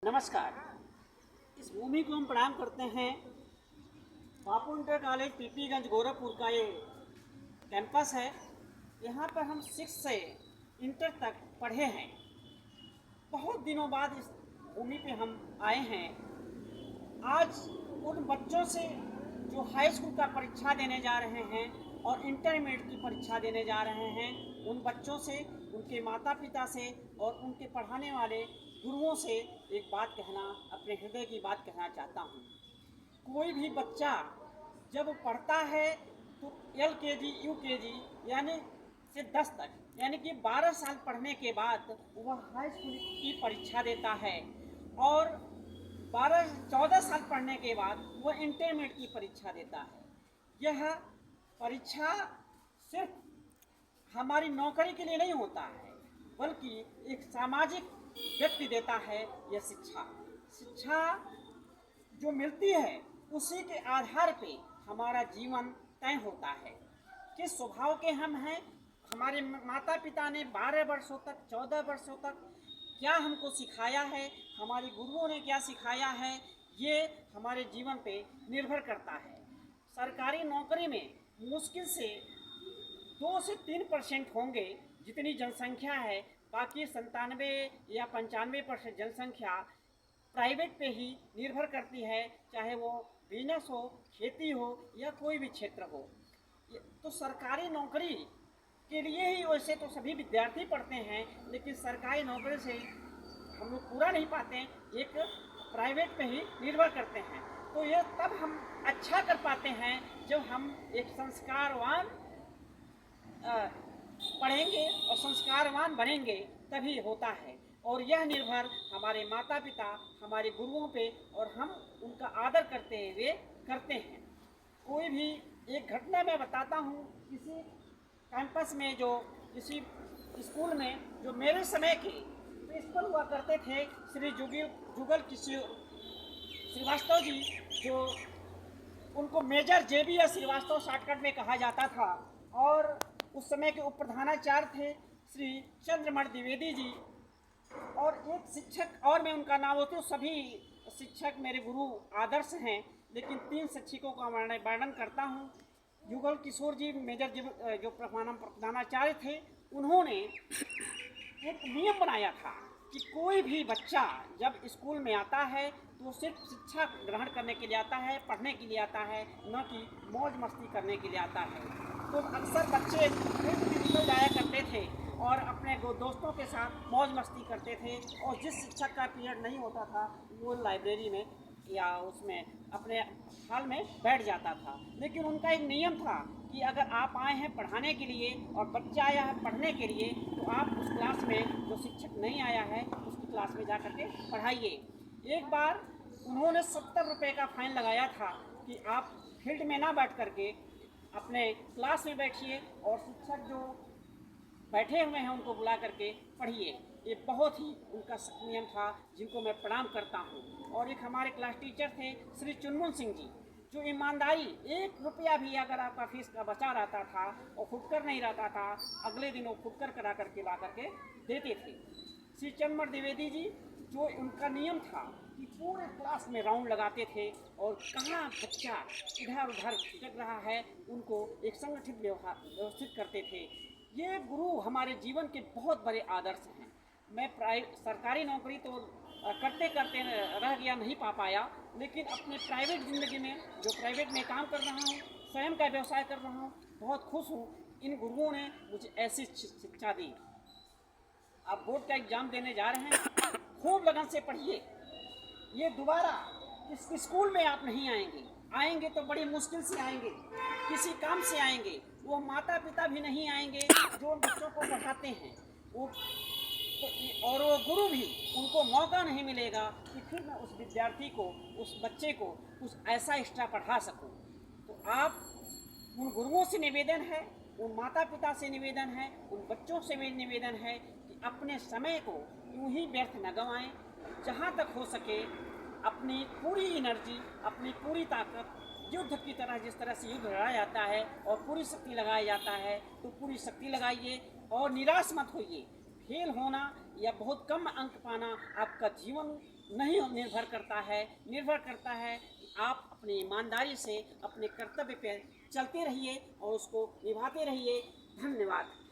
नमस्कार। इस भूमि को हम प्रणाम करते हैं। बापू इंटर कॉलेज पीपीगंज गोरखपुर का ये कैंपस है। यहाँ पर हम 6 से इंटर तक पढ़े हैं। बहुत दिनों बाद इस भूमि पे हम आए हैं। आज उन बच्चों से जो हाई स्कूल का परीक्षा देने जा रहे हैं और इंटरमीडिएट की परीक्षा देने जा रहे हैं, उन बच्चों से, उनके माता पिता से और उनके पढ़ाने वाले गुरुओं से एक बात कहना, अपने हृदय की बात कहना चाहता हूँ। कोई भी बच्चा जब पढ़ता है तो LKG UKG यानी से 10 तक यानी कि 12 साल पढ़ने के बाद वह हाई स्कूल की परीक्षा देता है और 14 साल पढ़ने के बाद वह इंटरमीडिएट की परीक्षा देता है। यह परीक्षा सिर्फ हमारी नौकरी के लिए नहीं होता है, बल्कि एक सामाजिक व्यक्ति देता है। यह शिक्षा जो मिलती है उसी के आधार पे हमारा जीवन तय होता है। किस स्वभाव के हम हैं, हमारे माता पिता ने 12 वर्षों तक, 14 वर्षों तक क्या हमको सिखाया है, हमारे गुरुओं ने क्या सिखाया है, ये हमारे जीवन पे निर्भर करता है। सरकारी नौकरी में मुश्किल से 2 से 3% होंगे जितनी जनसंख्या है। बाकी 97 या 95% जनसंख्या प्राइवेट पे ही निर्भर करती है, चाहे वो बिजनेस हो, खेती हो या कोई भी क्षेत्र हो। तो सरकारी नौकरी के लिए ही वैसे तो सभी विद्यार्थी पढ़ते हैं, लेकिन सरकारी नौकरी से हम लोग पूरा नहीं पाते, एक प्राइवेट पे ही निर्भर करते हैं। तो ये तब हम अच्छा कर पाते हैं जब हम एक संस्कारवान पढ़ेंगे और संस्कारवान बनेंगे, तभी होता है। और यह निर्भर हमारे माता पिता, हमारे गुरुओं पे और हम उनका आदर करते हुए करते हैं। कोई भी एक घटना मैं बताता हूँ। किसी कैंपस में, जो किसी स्कूल में, जो मेरे समय के प्रिंसिपल हुआ करते थे, श्री जुगल किशोर श्रीवास्तव जी, जो उनको मेजर JBS श्रीवास्तव शॉर्टकट में कहा जाता था, और उस समय के उप प्रधानाचार्य थे श्री चंद्रमण द्विवेदी जी, और एक शिक्षक और मैं उनका नाम होता हूँ। सभी शिक्षक मेरे गुरु आदर्श हैं, लेकिन 3 शिक्षकों का वर्णन करता हूँ। जुगल किशोर जी मेजर जो प्रधानाचार्य थे, उन्होंने एक नियम बनाया था कि कोई भी बच्चा जब स्कूल में आता है तो सिर्फ शिक्षा ग्रहण करने के लिए आता है, पढ़ने के लिए आता है, न कि मौज मस्ती करने के लिए आता है। तो अक्सर बच्चे निकल जाया करते थे और अपने दोस्तों के साथ मौज मस्ती करते थे, और जिस शिक्षक का पीरियड नहीं होता था वो लाइब्रेरी में या उसमें अपने हाल में बैठ जाता था। लेकिन उनका एक नियम था कि अगर आप आए हैं पढ़ाने के लिए और बच्चा आया है पढ़ने के लिए, तो आप उस क्लास में, जो शिक्षक नहीं आया है उसकी क्लास में जा करके पढ़ाइए। एक बार उन्होंने 70 रुपये का फाइन लगाया था कि आप फील्ड में ना बैठ करके अपने क्लास में बैठिए और शिक्षक जो बैठे हुए हैं उनको बुला करके पढ़िए। ये बहुत ही उनका सख्त नियम था, जिनको मैं प्रणाम करता हूँ। और एक हमारे क्लास टीचर थे श्री चुनमुन सिंह जी, जो ईमानदारी, 1 रुपया भी अगर आपका फीस का बचा रहता था और फुटकर नहीं रहता था, अगले दिन वो फुटकर करा करके ला करके देते थे। श्री चंद्रमण द्विवेदी जी, जो उनका नियम था कि पूरे क्लास में राउंड लगाते थे और कहाँ बच्चा इधर उधर भटक रहा है उनको एक संगठित व्यवस्थित करते थे। ये गुरु हमारे जीवन के बहुत बड़े आदर्श हैं। मैं सरकारी नौकरी तो करते करते रह गया, नहीं पा पाया, लेकिन अपने प्राइवेट ज़िंदगी में, जो प्राइवेट में काम कर रहा हूँ, स्वयं का व्यवसाय कर रहा हूँ, बहुत खुश हूँ। इन गुरुओं ने मुझे ऐसी शिक्षा दी। आप बोर्ड का एग्ज़ाम देने जा रहे हैं, खूब लगन से पढ़िए। ये दोबारा इस स्कूल में आप नहीं आएंगे तो बड़ी मुश्किल से आएंगे, किसी काम से आएंगे। वो माता पिता भी नहीं आएंगे जो बच्चों को पढ़ाते हैं, और वो गुरु भी, उनको मौका नहीं मिलेगा कि फिर मैं उस विद्यार्थी को, उस बच्चे को कुछ ऐसा एक्स्ट्रा पढ़ा सकूं। तो आप, उन गुरुओं से निवेदन है, उन माता पिता से निवेदन है, उन बच्चों से भी निवेदन है कि अपने समय को यूं ही व्यर्थ न गंवाएं। जहाँ तक हो सके अपनी पूरी एनर्जी, अपनी पूरी ताकत, युद्ध की तरह, जिस तरह से युद्ध लड़ा जाता है और पूरी शक्ति लगाया जाता है, तो पूरी शक्ति लगाइए और निराश मत होइए। फेल होना या बहुत कम अंक पाना आपका जीवन नहीं निर्भर करता है। निर्भर करता है कि आप अपनी ईमानदारी से अपने कर्तव्य पे चलते रहिए और उसको निभाते रहिए। धन्यवाद।